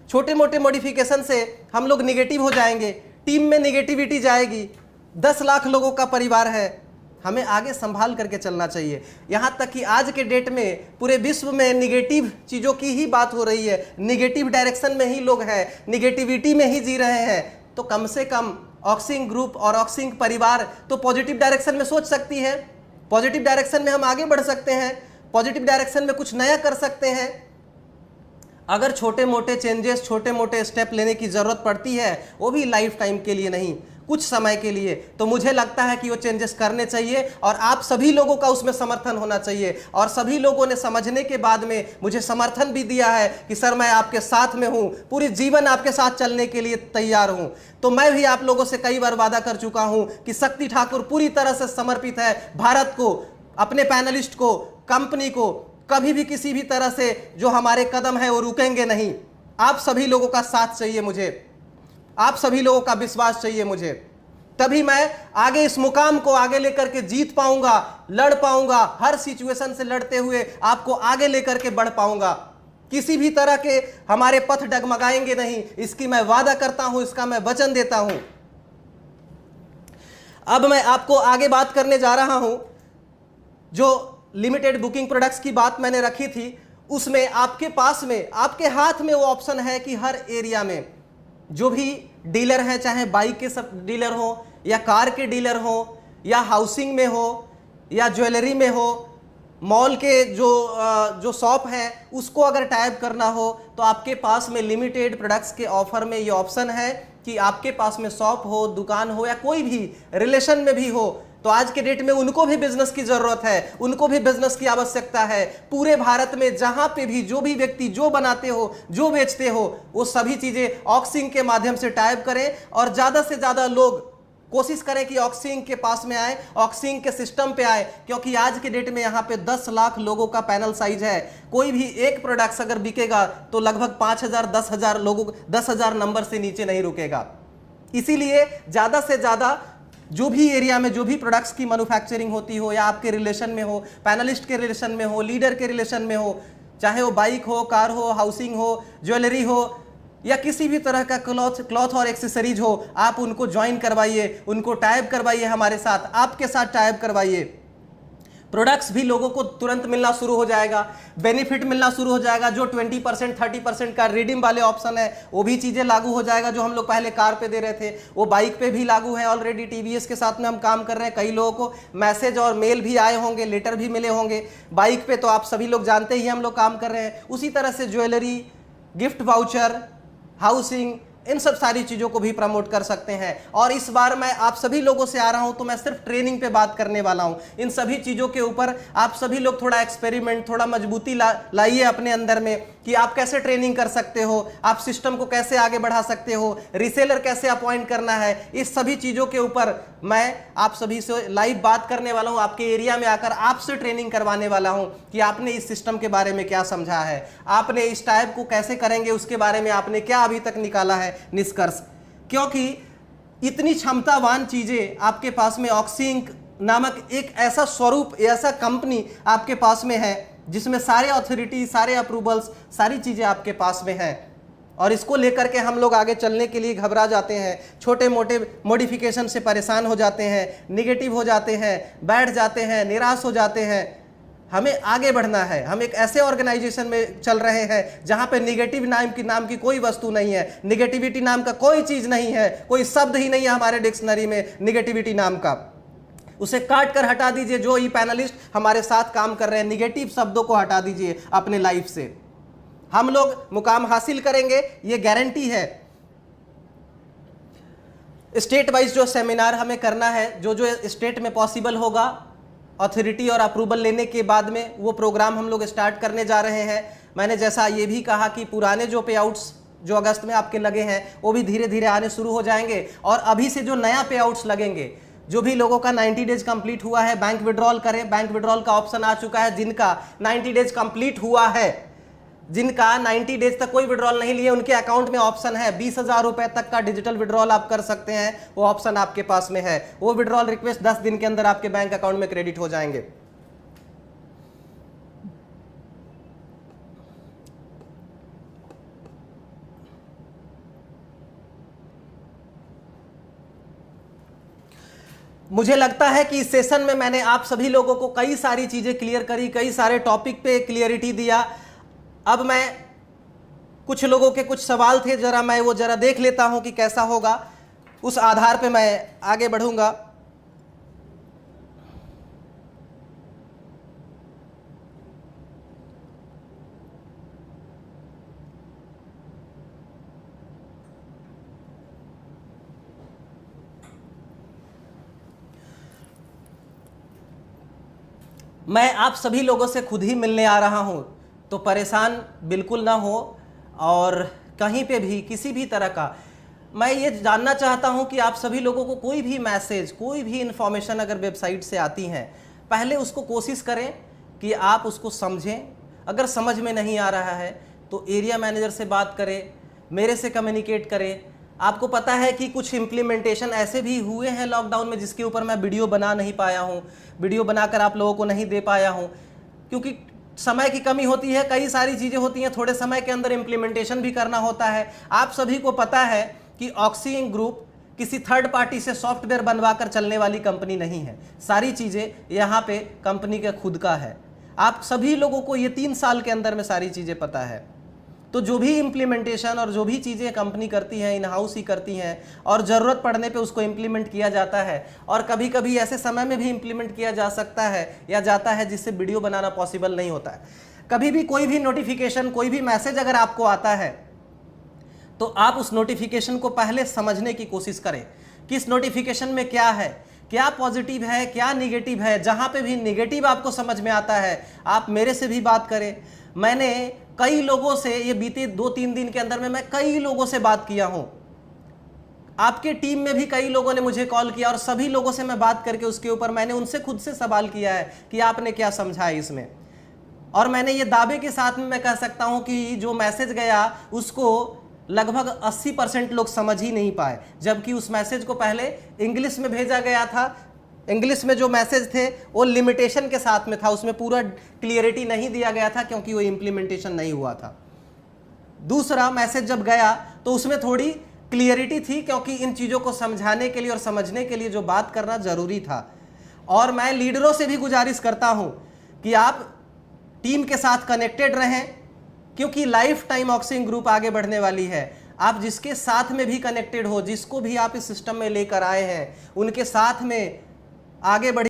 छोटे मोटे मॉडिफिकेशन से हम लोग निगेटिव हो जाएंगे, टीम में निगेटिविटी जाएगी। 10 लाख लोगों का परिवार है, हमें आगे संभाल करके चलना चाहिए। यहाँ तक कि आज के डेट में पूरे विश्व में निगेटिव चीज़ों की ही बात हो रही है, निगेटिव डायरेक्शन में ही लोग हैं, निगेटिविटी में ही जी रहे हैं। तो कम से कम ऑक्सिंग ग्रुप और ऑक्सिंग परिवार तो पॉजिटिव डायरेक्शन में सोच सकती है, पॉजिटिव डायरेक्शन में हम आगे बढ़ सकते हैं, पॉजिटिव डायरेक्शन में कुछ नया कर सकते हैं। अगर छोटे मोटे चेंजेस, छोटे मोटे स्टेप लेने की ज़रूरत पड़ती है, वो भी लाइफ टाइम के लिए नहीं, कुछ समय के लिए, तो मुझे लगता है कि वो चेंजेस करने चाहिए और आप सभी लोगों का उसमें समर्थन होना चाहिए। और सभी लोगों ने समझने के बाद में मुझे समर्थन भी दिया है कि सर मैं आपके साथ में हूं, पूरी जीवन आपके साथ चलने के लिए तैयार हूं। तो मैं भी आप लोगों से कई बार वादा कर चुका हूं कि शक्ति ठाकुर पूरी तरह से समर्पित है भारत को, अपने पैनलिस्ट को, कंपनी को। कभी भी किसी भी तरह से जो हमारे कदम है वो रुकेंगे नहीं। आप सभी लोगों का साथ चाहिए मुझे, आप सभी लोगों का विश्वास चाहिए मुझे, तभी मैं आगे इस मुकाम को आगे लेकर के जीत पाऊंगा, लड़ पाऊंगा, हर सिचुएशन से लड़ते हुए आपको आगे लेकर के बढ़ पाऊंगा। किसी भी तरह के हमारे पथ डगमगाएंगे नहीं, इसकी मैं वादा करता हूं, इसका मैं वचन देता हूं। अब मैं आपको आगे बात करने जा रहा हूं। जो लिमिटेड बुकिंग प्रोडक्ट्स की बात मैंने रखी थी, उसमें आपके पास में, आपके हाथ में वो ऑप्शन है कि हर एरिया में जो भी डीलर हैं, चाहे बाइक के सब डीलर हो या कार के डीलर हो या हाउसिंग में हो या ज्वेलरी में हो, मॉल के जो शॉप है उसको अगर टाइप करना हो तो आपके पास में लिमिटेड प्रोडक्ट्स के ऑफर में ये ऑप्शन है कि आपके पास में शॉप हो, दुकान हो या कोई भी रिलेशन में भी हो, तो आज के डेट में उनको भी बिजनेस की जरूरत है, उनको भी बिजनेस की आवश्यकता है। पूरे भारत में जहां पे भी जो भी व्यक्ति जो बनाते हो, जो बेचते हो, वो सभी चीजें ऑक्सिंग के माध्यम से टाइप करें और ज्यादा से ज्यादा लोग कोशिश करें कि ऑक्सिंग के पास में आए, ऑक्सिंग के सिस्टम पे आए, क्योंकि आज के डेट में यहां पे 10 लाख लोगों का पैनल साइज है। कोई भी एक प्रोडक्ट अगर बिकेगा तो लगभग 5,000 10,000 लोगों, 10,000 नंबर से नीचे नहीं रुकेगा। इसीलिए ज्यादा से ज्यादा जो भी एरिया में जो भी प्रोडक्ट्स की मैन्युफैक्चरिंग होती हो या आपके रिलेशन में हो, पैनलिस्ट के रिलेशन में हो, लीडर के रिलेशन में हो, चाहे वो बाइक हो, कार हो, हाउसिंग हो, ज्वेलरी हो या किसी भी तरह का क्लॉथ और एक्सेसरीज हो, आप उनको ज्वाइन करवाइए, उनको टाइप करवाइए, हमारे साथ, आपके साथ टाइप करवाइए। प्रोडक्ट्स भी लोगों को तुरंत मिलना शुरू हो जाएगा, बेनिफिट मिलना शुरू हो जाएगा। जो 20% 30% का रिडीम वाले ऑप्शन है वो भी चीज़ें लागू हो जाएगा, जो हम लोग पहले कार पे दे रहे थे वो बाइक पे भी लागू है। ऑलरेडी टीवीएस के साथ में हम काम कर रहे हैं, कई लोगों को मैसेज और मेल भी आए होंगे, लेटर भी मिले होंगे। बाइक पे तो आप सभी लोग जानते ही हम लोग काम कर रहे हैं। उसी तरह से ज्वेलरी, गिफ्ट वाउचर, हाउसिंग, इन सब सारी चीज़ों को भी प्रमोट कर सकते हैं। और इस बार मैं आप सभी लोगों से आ रहा हूं तो मैं सिर्फ ट्रेनिंग पे बात करने वाला हूं। इन सभी चीज़ों के ऊपर आप सभी लोग थोड़ा एक्सपेरिमेंट, थोड़ा मजबूती लाइए अपने अंदर में कि आप कैसे ट्रेनिंग कर सकते हो, आप सिस्टम को कैसे आगे बढ़ा सकते हो, रीसेलर कैसे अपॉइंट करना है। इस सभी चीज़ों के ऊपर मैं आप सभी से लाइव बात करने वाला हूं, आपके एरिया में आकर आपसे ट्रेनिंग करवाने वाला हूं कि आपने इस सिस्टम के बारे में क्या समझा है, आपने इस टाइप को कैसे करेंगे उसके बारे में आपने क्या अभी तक निकाला है निष्कर्ष। क्योंकि इतनी क्षमतावान चीजें आपके पास में ऑक्सिंक नामक एक ऐसा स्वरूप, ऐसा कंपनी आपके पास में है जिसमें सारे अथॉरिटी, सारे अप्रूवल्स, सारी चीजें आपके पास में हैं। और इसको लेकर के हम लोग आगे चलने के लिए घबरा जाते हैं, छोटे मोटे मॉडिफिकेशन से परेशान हो जाते हैं, निगेटिव हो जाते हैं, बैठ जाते हैं, निराश हो जाते हैं। हमें आगे बढ़ना है। हम एक ऐसे ऑर्गेनाइजेशन में चल रहे हैं जहां पे निगेटिव नाम की कोई वस्तु नहीं है, निगेटिविटी नाम का कोई चीज नहीं है, कोई शब्द ही नहीं है हमारे डिक्शनरी में निगेटिविटी नाम का। उसे काट कर हटा दीजिए। जो ई पैनलिस्ट हमारे साथ काम कर रहे हैं, निगेटिव शब्दों को हटा दीजिए अपने लाइफ से। हम लोग मुकाम हासिल करेंगे, ये गारंटी है। स्टेट वाइज जो सेमिनार हमें करना है, जो जो स्टेट में पॉसिबल होगा, अथॉरिटी और अप्रूवल लेने के बाद में वो प्रोग्राम हम लोग स्टार्ट करने जा रहे हैं। मैंने जैसा ये भी कहा कि पुराने जो पे आउट्स जो अगस्त में आपके लगे हैं वो भी धीरे धीरे आने शुरू हो जाएंगे। और अभी से जो नया पे आउट्स लगेंगे, जो भी लोगों का 90 डेज कंप्लीट हुआ है, बैंक विड्रॉल करें, बैंक विड्रॉल का ऑप्शन आ चुका है। जिनका 90 डेज कंप्लीट हुआ है, जिनका 90 डेज तक कोई विड्रॉल नहीं लिए, उनके अकाउंट में ऑप्शन है 20,000 रुपए तक का डिजिटल विड्रॉल आप कर सकते हैं। वो ऑप्शन आपके पास में है। वो विड्रॉल रिक्वेस्ट 10 दिन के अंदर आपके बैंक अकाउंट में क्रेडिट हो जाएंगे। मुझे लगता है कि इस सेशन में मैंने आप सभी लोगों को कई सारी चीजें क्लियर करी, कई सारे टॉपिक पे क्लियरिटी दिया। अब मैं कुछ लोगों के कुछ सवाल थे, जरा मैं वो जरा देख लेता हूं कि कैसा होगा, उस आधार पे मैं आगे बढ़ूंगा। मैं आप सभी लोगों से खुद ही मिलने आ रहा हूं, तो परेशान बिल्कुल ना हो। और कहीं पे भी किसी भी तरह का मैं ये जानना चाहता हूं कि आप सभी लोगों को कोई भी मैसेज, कोई भी इंफॉर्मेशन अगर वेबसाइट से आती हैं, पहले उसको कोशिश करें कि आप उसको समझें। अगर समझ में नहीं आ रहा है तो एरिया मैनेजर से बात करें, मेरे से कम्युनिकेट करें। आपको पता है कि कुछ इम्प्लीमेंटेशन ऐसे भी हुए हैं लॉकडाउन में जिसके ऊपर मैं वीडियो बना नहीं पाया हूँ, वीडियो बनाकर आप लोगों को नहीं दे पाया हूँ, क्योंकि समय की कमी होती है, कई सारी चीज़ें होती हैं, थोड़े समय के अंदर इम्प्लीमेंटेशन भी करना होता है। आप सभी को पता है कि ऑक्सी इंक ग्रुप किसी थर्ड पार्टी से सॉफ्टवेयर बनवाकर चलने वाली कंपनी नहीं है। सारी चीज़ें यहाँ पे कंपनी का खुद का है। आप सभी लोगों को ये 3 साल के अंदर में सारी चीज़ें पता है। तो जो भी इम्प्लीमेंटेशन और जो भी चीज़ें कंपनी करती हैं, इन हाउस ही करती हैं, और ज़रूरत पड़ने पे उसको इम्प्लीमेंट किया जाता है। और कभी कभी ऐसे समय में भी इम्प्लीमेंट किया जा सकता है या जाता है जिससे वीडियो बनाना पॉसिबल नहीं होता है। कभी भी कोई भी नोटिफिकेशन, कोई भी मैसेज अगर आपको आता है तो आप उस नोटिफिकेशन को पहले समझने की कोशिश करें कि इस नोटिफिकेशन में क्या है, क्या पॉजिटिव है, क्या निगेटिव है। जहाँ पे भी निगेटिव आपको समझ में आता है, आप मेरे से भी बात करें। मैंने कई लोगों से ये बीते 2-3 दिन के अंदर में मैं कई लोगों से बात किया हूं। आपके टीम में भी कई लोगों ने मुझे कॉल किया और सभी लोगों से मैं बात करके उसके ऊपर मैंने उनसे खुद से सवाल किया है कि आपने क्या समझा है इसमें। और मैंने ये दावे के साथ में मैं कह सकता हूं कि जो मैसेज गया उसको लगभग 80% लोग समझ ही नहीं पाए, जबकि उस मैसेज को पहले इंग्लिश में भेजा गया था। इंग्लिश में जो मैसेज थे वो लिमिटेशन के साथ में था, उसमें पूरा क्लियरिटी नहीं दिया गया था क्योंकि वो इम्प्लीमेंटेशन नहीं हुआ था। दूसरा मैसेज जब गया तो उसमें थोड़ी क्लियरिटी थी क्योंकि इन चीज़ों को समझाने के लिए और समझने के लिए जो बात करना ज़रूरी था। और मैं लीडरों से भी गुजारिश करता हूं कि आप टीम के साथ कनेक्टेड रहें, क्योंकि lifetime Oxy Ink group आगे बढ़ने वाली है। आप जिसके साथ में भी कनेक्टेड हो, जिसको भी आप इस सिस्टम में लेकर आए हैं, उनके साथ में आगे बढ़